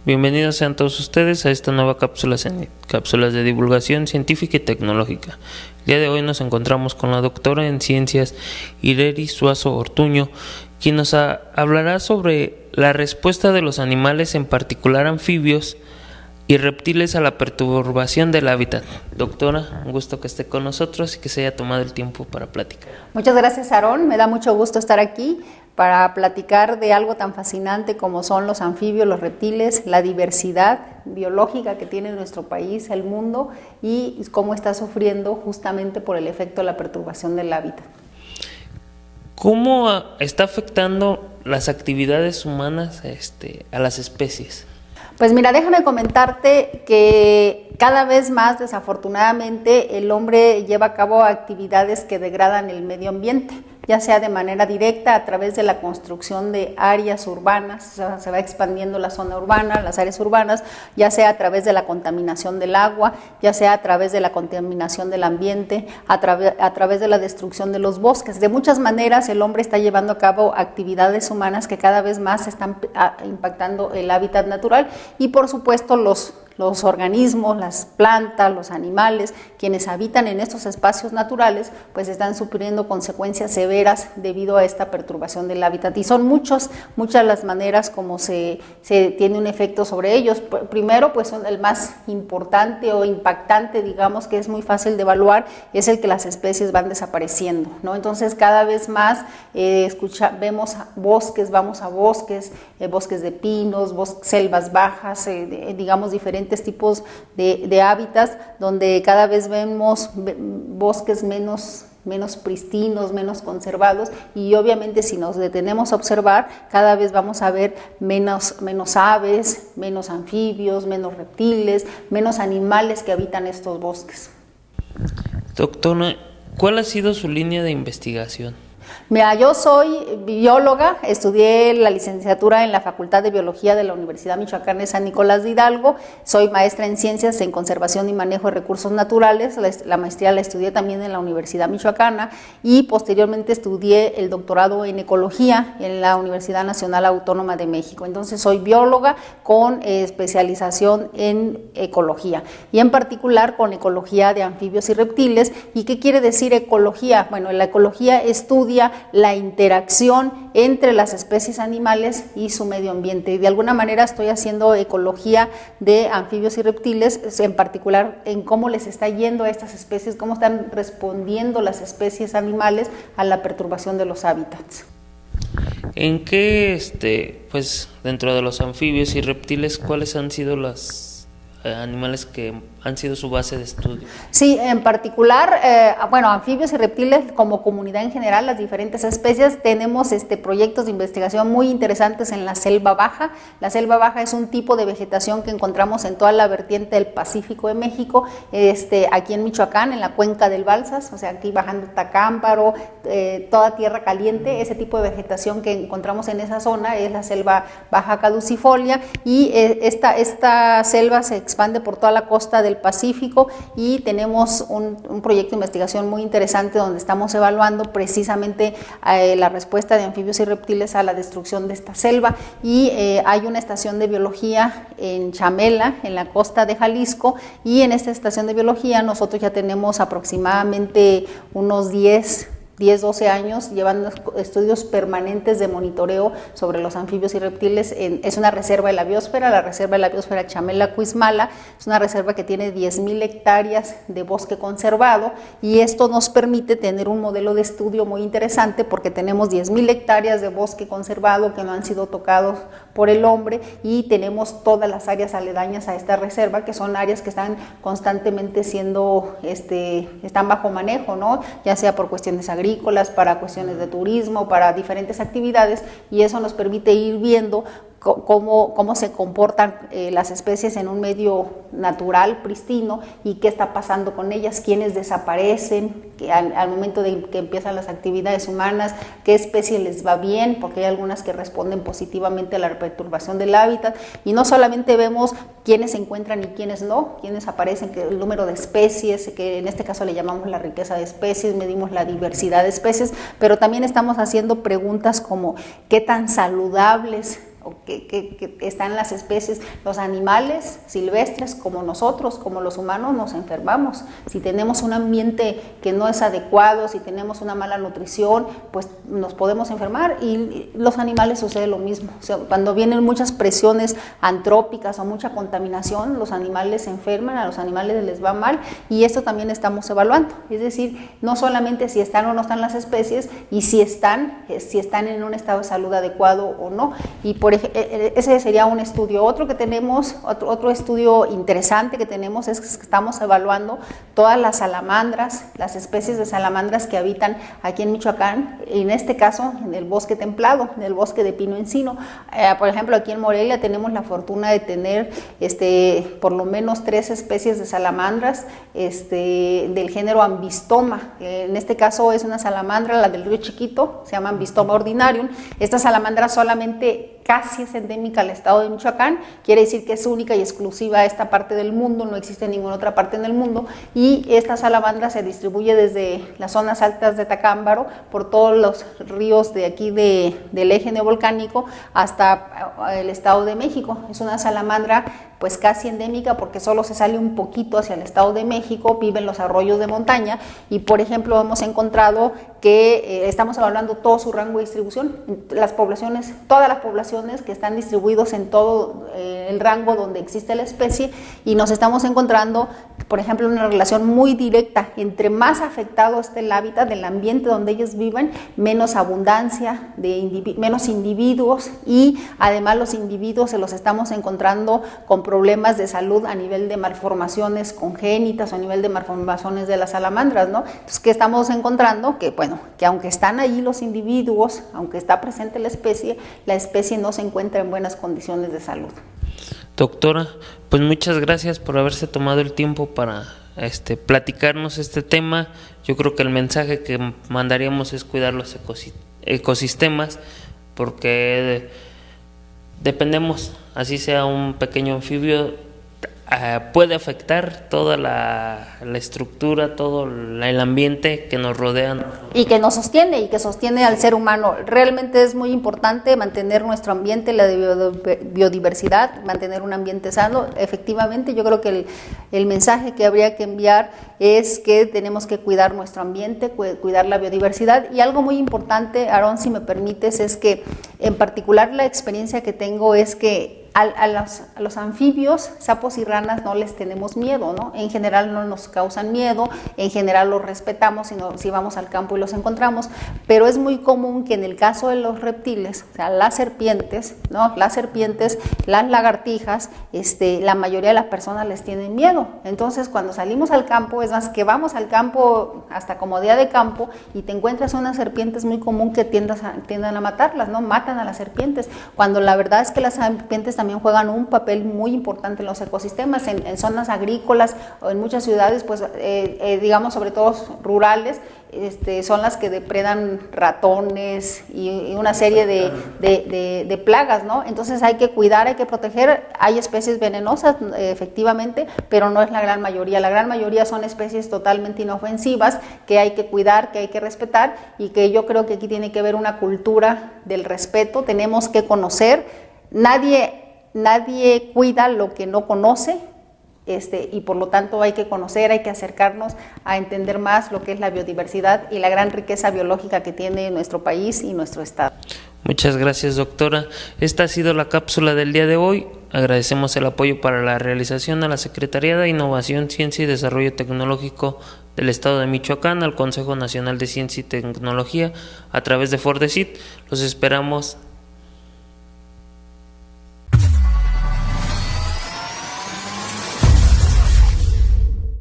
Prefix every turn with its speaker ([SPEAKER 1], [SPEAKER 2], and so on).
[SPEAKER 1] Bienvenidos sean todos ustedes a esta nueva cápsulas de divulgación científica y tecnológica. El día de hoy nos encontramos con la doctora en ciencias Ireri Suazo Ortuño, quien nos hablará sobre la respuesta de los animales, en particular anfibios y reptiles, a la perturbación del hábitat. Doctora, un gusto que esté con nosotros y que se haya tomado el tiempo para platicar.
[SPEAKER 2] Muchas gracias, Aarón. Me da mucho gusto estar aquí para platicar de algo tan fascinante como son los anfibios, los reptiles, la diversidad biológica que tiene nuestro país, el mundo, y cómo está sufriendo justamente por el efecto de la perturbación del hábitat.
[SPEAKER 1] ¿Cómo está afectando las actividades humanas a las especies?
[SPEAKER 2] Pues mira, déjame comentarte que cada vez más, desafortunadamente, el hombre lleva a cabo actividades que degradan el medio ambiente, ya sea de manera directa a través de la construcción de áreas urbanas, o sea, se va expandiendo la zona urbana, las áreas urbanas, ya sea a través de la contaminación del agua, ya sea a través de la contaminación del ambiente, a través de la destrucción de los bosques. De muchas maneras el hombre está llevando a cabo actividades humanas que cada vez más están impactando el hábitat natural y por supuesto los organismos, las plantas, los animales, quienes habitan en estos espacios naturales, pues están sufriendo consecuencias severas debido a esta perturbación del hábitat. Y son muchas las maneras como se tiene un efecto sobre ellos. Primero, pues el más importante o impactante, digamos, que es muy fácil de evaluar, es el que las especies van desapareciendo, ¿no? Entonces, cada vez más vemos bosques, vamos a bosques, bosques de pinos, selvas bajas, digamos, diferentes tipos de hábitats, donde cada vez vemos bosques menos pristinos, menos conservados, y obviamente si nos detenemos a observar, cada vez vamos a ver menos aves, menos anfibios, menos reptiles, menos animales que habitan estos bosques.
[SPEAKER 1] Doctora, ¿cuál ha sido su línea de investigación?
[SPEAKER 2] Mira, yo soy bióloga, estudié la licenciatura en la Facultad de Biología de la Universidad Michoacana de San Nicolás de Hidalgo, soy maestra en Ciencias en Conservación y Manejo de Recursos Naturales, la maestría la estudié también en la Universidad Michoacana y posteriormente estudié el doctorado en Ecología en la Universidad Nacional Autónoma de México. Entonces soy bióloga con especialización en ecología y en particular con ecología de anfibios y reptiles. ¿Y qué quiere decir ecología? Bueno, la ecología estudia la interacción entre las especies animales y su medio ambiente, y de alguna manera estoy haciendo ecología de anfibios y reptiles, en particular en cómo les está yendo a estas especies, cómo están respondiendo las especies animales a la perturbación de los hábitats.
[SPEAKER 1] ¿En qué, pues dentro de los anfibios y reptiles, cuáles han sido los animales que han sido su base de estudio?
[SPEAKER 2] Sí, en particular, anfibios y reptiles como comunidad en general, las diferentes especies, tenemos proyectos de investigación muy interesantes en la selva baja. La selva baja es un tipo de vegetación que encontramos en toda la vertiente del Pacífico de México, aquí en Michoacán, en la cuenca del Balsas, o sea, aquí bajando Tacámbaro, toda tierra caliente. Ese tipo de vegetación que encontramos en esa zona es la selva baja caducifolia, y esta selva se expande por toda la costa del Pacífico, y tenemos un proyecto de investigación muy interesante donde estamos evaluando precisamente la respuesta de anfibios y reptiles a la destrucción de esta selva, y hay una estación de biología en Chamela, en la costa de Jalisco, y en esta estación de biología nosotros ya tenemos aproximadamente unos 10-12 años llevando estudios permanentes de monitoreo sobre los anfibios y reptiles. Es una reserva de la biosfera, la reserva de la biosfera Chamela-Cuizmala, es una reserva que tiene 10,000 hectáreas de bosque conservado, y esto nos permite tener un modelo de estudio muy interesante porque tenemos 10,000 hectáreas de bosque conservado que no han sido tocados por el hombre, y tenemos todas las áreas aledañas a esta reserva, que son áreas que están constantemente están bajo manejo, ¿no? Ya sea por cuestiones agrícolas, para cuestiones de turismo, para diferentes actividades, y eso nos permite ir viendo cómo se comportan las especies en un medio natural, pristino, y qué está pasando con ellas, quiénes desaparecen al momento de que empiezan las actividades humanas, qué especie les va bien, porque hay algunas que responden positivamente a la perturbación del hábitat, y no solamente vemos quiénes se encuentran y quiénes no, quiénes aparecen, el número de especies, que en este caso le llamamos la riqueza de especies, medimos la diversidad de especies, pero también estamos haciendo preguntas como qué tan saludables que están las especies, los animales silvestres como nosotros, como los humanos, nos enfermamos. Si tenemos un ambiente que no es adecuado, si tenemos una mala nutrición, pues nos podemos enfermar, y los animales sucede lo mismo. O sea, cuando vienen muchas presiones antrópicas o mucha contaminación, los animales se enferman, a los animales les va mal, y esto también estamos evaluando. Es decir, no solamente si están o no están las especies, y si están en un estado de salud adecuado o no. Y ese sería un estudio. Otro que tenemos, otro estudio interesante que tenemos, es que estamos evaluando todas las salamandras, las especies de salamandras que habitan aquí en Michoacán, y en este caso en el bosque templado, en el bosque de pino encino. Por ejemplo, aquí en Morelia tenemos la fortuna de tener por lo menos 3 especies de salamandras del género Ambistoma. En este caso es una salamandra, la del río Chiquito, se llama Ambistoma ordinarium. Esta salamandra solamente casi es endémica al estado de Michoacán, quiere decir que es única y exclusiva a esta parte del mundo, no existe en ninguna otra parte en el mundo, y esta salamandra se distribuye desde las zonas altas de Tacámbaro, por todos los ríos de aquí del eje neovolcánico hasta el estado de México. Es una salamandra pues casi endémica, porque solo se sale un poquito hacia el estado de México, vive en los arroyos de montaña, y por ejemplo hemos encontrado que estamos evaluando todo su rango de distribución, las poblaciones, todas las poblaciones que están distribuidos en todo el rango donde existe la especie, y nos estamos encontrando, por ejemplo, una relación muy directa: entre más afectado esté el hábitat del ambiente donde ellos viven, menos abundancia menos individuos, y además los individuos se los estamos encontrando con problemas de salud a nivel de malformaciones congénitas o a nivel de malformaciones de las salamandras, ¿no? Entonces, ¿qué estamos encontrando? Que aunque están ahí los individuos, aunque está presente la especie no se encuentra en buenas condiciones de salud.
[SPEAKER 1] Doctora, pues muchas gracias por haberse tomado el tiempo para platicarnos este tema. Yo creo que el mensaje que mandaríamos es cuidar los ecosistemas, porque dependemos, así sea un pequeño anfibio, puede afectar toda la estructura, todo el ambiente que nos rodea.
[SPEAKER 2] Y que nos sostiene, y que sostiene al ser humano. Realmente es muy importante mantener nuestro ambiente, la biodiversidad, mantener un ambiente sano. Efectivamente, yo creo que el mensaje que habría que enviar es que tenemos que cuidar nuestro ambiente, cuidar la biodiversidad. Y algo muy importante, Aarón, si me permites, es que en particular la experiencia que tengo es que a los anfibios, sapos y ranas, no les tenemos miedo, ¿no? En general no nos causan miedo, en general los respetamos si vamos al campo y los encontramos, pero es muy común que en el caso de los reptiles, o sea, las serpientes, ¿no? Las lagartijas, la mayoría de las personas les tienen miedo. Entonces, cuando salimos al campo, es más, que vamos al campo hasta como día de campo, y te encuentras unas serpientes, muy común que tiendan a matarlas, ¿no? Matan a las serpientes, cuando la verdad es que las serpientes también juegan un papel muy importante en los ecosistemas, en zonas agrícolas o en muchas ciudades, pues digamos, sobre todo rurales, son las que depredan ratones y una serie de plagas, ¿no? Entonces hay que cuidar, hay que proteger. Hay especies venenosas, efectivamente, pero no es la gran mayoría. La gran mayoría son especies totalmente inofensivas que hay que cuidar, que hay que respetar, y que yo creo que aquí tiene que haber una cultura del respeto. Tenemos que conocer. Nadie cuida lo que no conoce, y por lo tanto hay que conocer, hay que acercarnos a entender más lo que es la biodiversidad y la gran riqueza biológica que tiene nuestro país y nuestro estado.
[SPEAKER 1] Muchas gracias, doctora. Esta ha sido la cápsula del día de hoy. Agradecemos el apoyo para la realización a la Secretaría de Innovación, Ciencia y Desarrollo Tecnológico del Estado de Michoacán, al Consejo Nacional de Ciencia y Tecnología, a través de FORDECIT. Los esperamos